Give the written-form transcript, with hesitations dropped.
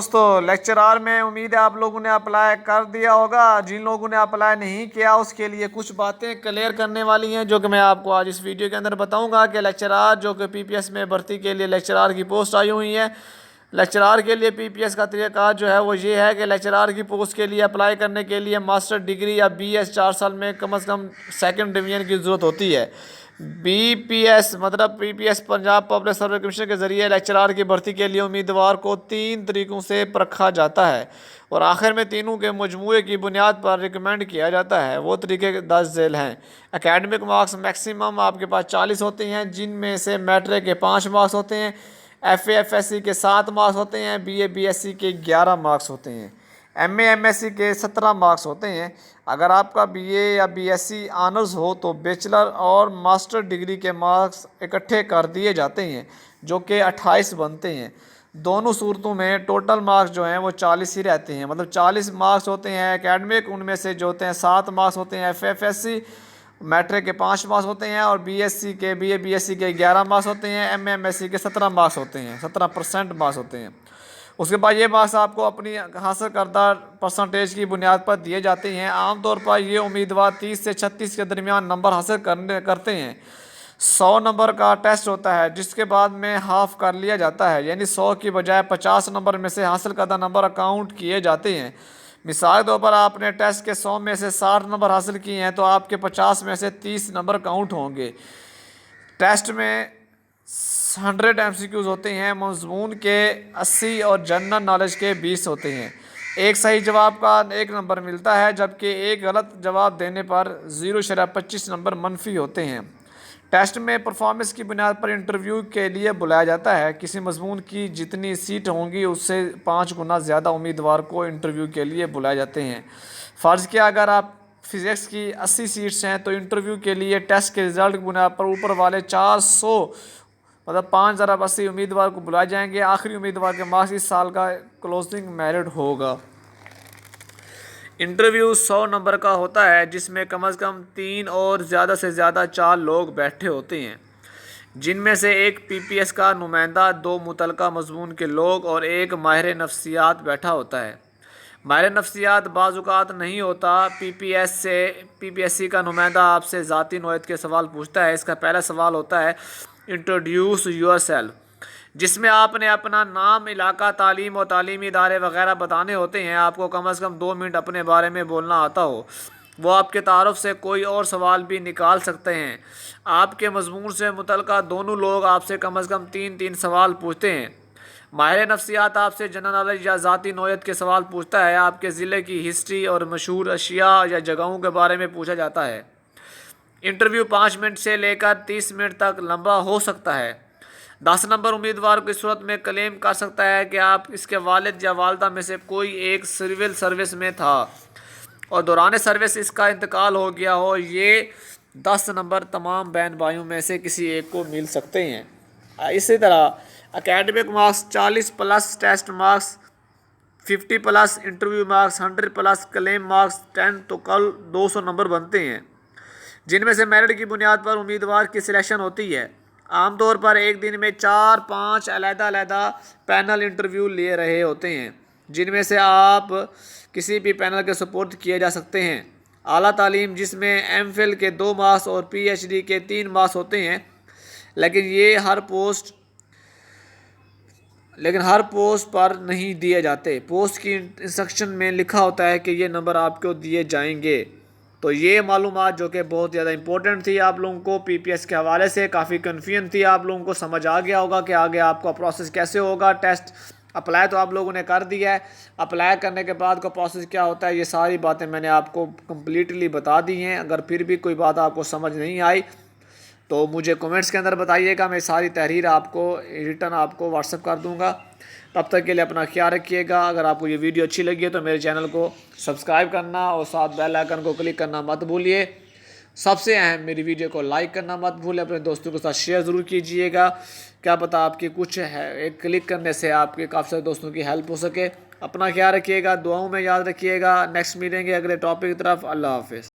دوستو لیکچرار میں امید ہے آپ لوگوں نے اپلائی کر دیا ہوگا. جن لوگوں نے اپلائی نہیں کیا اس کے لیے کچھ باتیں کلیئر کرنے والی ہیں جو کہ میں آپ کو آج اس ویڈیو کے اندر بتاؤں گا کہ لیکچرار جو کہ پی پی ایس میں بھرتی کے لیے لیکچرار کی پوسٹ آئی ہوئی ہے. لیکچرار کے لیے پی پی ایس کا طریقہ کار جو ہے وہ یہ ہے کہ لیکچرار کی پوسٹ کے لیے اپلائی کرنے کے لیے ماسٹر ڈگری یا بی ایس 4 سال میں کم از کم سیکنڈ ڈویژن کی ضرورت ہوتی ہے. بی پی ایس مطلب P P S Punjab public service commission کے ذریعے لیکچرار کی بھرتی کے لیے امیدوار کو 3 طریقوں سے پرکھا جاتا ہے اور آخر میں تینوں کے مجموعے کی بنیاد پر ریکمینڈ کیا جاتا ہے. وہ طریقے 10 ذیل ہیں. اکیڈمک مارکس میکسیمم آپ کے پاس 40 ہوتے ہیں جن میں سے میٹرک کے 5 مارکس ہوتے ہیں, F A F S C کے 7 مارکس ہوتے ہیں, B A B S C کے 11 مارکس ہوتے ہیں, M A M S C کے 17 مارکس ہوتے ہیں. اگر آپ کا بی اے یا بی ایس سی آنرز ہو تو بیچلر اور ماسٹر ڈگری کے مارکس اکٹھے کر دیے جاتے ہیں جو کہ 28 بنتے ہیں. دونوں صورتوں میں ٹوٹل مارکس جو ہیں وہ 40 ہی رہتے ہیں, مطلب 40 مارکس ہوتے ہیں اکیڈمک, ان میں سے جو ہوتے ہیں 7 مارکس ہوتے ہیں F F S C, matric کے 5 مارکس ہوتے ہیں, اور بی ایس سی کے B A B S C کے 11 مارکس ہوتے ہیں, M A M S C کے 17 مارکس ہوتے ہیں, 17% مارکس ہوتے ہیں. اس کے بعد یہ مارکس آپ کو اپنی حاصل کردہ پرسنٹیج کی بنیاد پر دیے جاتے ہیں. عام طور پر یہ امیدوار 30 سے 36 کے درمیان نمبر حاصل کرتے ہیں. 100 نمبر کا ٹیسٹ ہوتا ہے جس کے بعد میں ہاف کر لیا جاتا ہے, یعنی 100 کی بجائے 50 نمبر میں سے حاصل کردہ نمبر اکاؤنٹ کیے جاتے ہیں. مثال کے طور پر آپ نے ٹیسٹ کے 100 میں سے 60 نمبر حاصل کیے ہیں تو آپ کے 50 میں سے 30 نمبر کاؤنٹ ہوں گے. ٹیسٹ میں 100 ایم سی کیوز ہوتے ہیں, مضمون کے 80 اور جنرل نالج کے 20 ہوتے ہیں. ایک صحیح جواب کا 1 نمبر ملتا ہے جبکہ ایک غلط جواب دینے پر 0.25 نمبر منفی ہوتے ہیں. ٹیسٹ میں پرفارمنس کی بنیاد پر انٹرویو کے لیے بلایا جاتا ہے. کسی مضمون کی جتنی سیٹ ہوں گی اس سے 5 گنا زیادہ امیدوار کو انٹرویو کے لیے بلائے جاتے ہیں. فرض کیا اگر آپ فزکس کی 80 سیٹس ہیں تو انٹرویو کے لیے ٹیسٹ کے رزلٹ کی بنیاد پر اوپر والے 400 مطلب 5,080 امیدوار کو بلائے جائیں گے. آخری امیدوار کے مارکس اس سال کا کلوزنگ میرٹ ہوگا. انٹرویو 100 نمبر کا ہوتا ہے جس میں کم از کم 3 اور زیادہ سے زیادہ 4 لوگ بیٹھے ہوتے ہیں جن میں سے ایک پی پی ایس کا نمائندہ, 2 متعلقہ مضمون کے لوگ اور ایک ماہر نفسیات بیٹھا ہوتا ہے. ماہر نفسیات بعض اوقات نہیں ہوتا. پی پی ایس سی کا نمائندہ آپ سے ذاتی نوعیت کے سوال پوچھتا ہے. اس کا پہلا سوال ہوتا ہے انٹروڈیوس یور سیلف, جس میں آپ نے اپنا نام, علاقہ, تعلیم اور تعلیمی ادارے وغیرہ بتانے ہوتے ہیں. آپ کو کم از کم 2 منٹ اپنے بارے میں بولنا آتا ہو. وہ آپ کے تعارف سے کوئی اور سوال بھی نکال سکتے ہیں. آپ کے مضمون سے متعلقہ دونوں لوگ آپ سے کم از کم 3 سوال پوچھتے ہیں. ماہر نفسیات آپ سے جنرل نالج یا ذاتی نوعیت کے سوال پوچھتا ہے. آپ کے ضلع کی ہسٹری اور مشہور اشیاء یا جگہوں کے بارے میں پوچھا جاتا ہے. انٹرویو 5 منٹ سے لے کر 30 منٹ تک لمبا ہو سکتا ہے. 10 نمبر امیدوار کو اس صورت میں کلیم کر سکتا ہے کہ آپ اس کے والد یا والدہ میں سے کوئی ایک سول سروس میں تھا اور دوران سروس اس کا انتقال ہو گیا ہو. یہ 10 نمبر تمام بہن بھائیوں میں سے کسی ایک کو مل سکتے ہیں. اسی طرح academic marks 40 plus test marks 50 plus interview marks 100 plus claim marks 10 تو کل 200 نمبر بنتے ہیں جن میں سے میرٹ کی بنیاد پر امیدوار کی سلیکشن ہوتی ہے. عام طور پر ایک دن میں 4-5 علیحدہ پینل انٹرویو لے رہے ہوتے ہیں جن میں سے آپ کسی بھی پینل کے سپورٹ کیے جا سکتے ہیں. اعلیٰ تعلیم جس میں ایم فل کے 2 مارکس اور پی ایچ ڈی کے 3 مارکس ہوتے ہیں لیکن ہر پوسٹ پر نہیں دیے جاتے. پوسٹ کی انسٹرکشن میں لکھا ہوتا ہے کہ یہ نمبر آپ کو دیے جائیں گے. تو یہ معلومات جو کہ بہت زیادہ امپورٹنٹ تھی آپ لوگوں کو پی پی ایس کے حوالے سے, کافی کنفیوژن تھی. آپ لوگوں کو سمجھ آ گیا ہوگا کہ آگے آپ کا پروسیس کیسے ہوگا. ٹیسٹ اپلائی تو آپ لوگوں نے کر دیا ہے, اپلائی کرنے کے بعد کا پروسیس کیا ہوتا ہے یہ ساری باتیں میں نے آپ کو کمپلیٹلی بتا دی ہیں. اگر پھر بھی کوئی بات آپ کو سمجھ نہیں آئی تو مجھے کمنٹس کے اندر بتائیے گا. میں ساری تحریر آپ کو ریٹن آپ کو واٹس ایپ کر دوں گا. تب تک کے لیے اپنا خیال رکھیے گا. اگر آپ کو یہ ویڈیو اچھی لگی ہے تو میرے چینل کو سبسکرائب کرنا اور ساتھ بیل آئیکن کو کلک کرنا مت بھولیے. سب سے اہم میری ویڈیو کو لائک کرنا مت بھولیں. اپنے دوستوں کے ساتھ شیئر ضرور کیجیے گا. کیا پتہ آپ کی کچھ ایک کلک کرنے سے آپ کے کافی سارے دوستوں کی ہیلپ ہو سکے. اپنا خیال رکھیے گا, دعاؤں میں یاد رکھیے گا. نیکسٹ ملیں گے اگلے ٹاپک کی طرف. اللہ حافظ.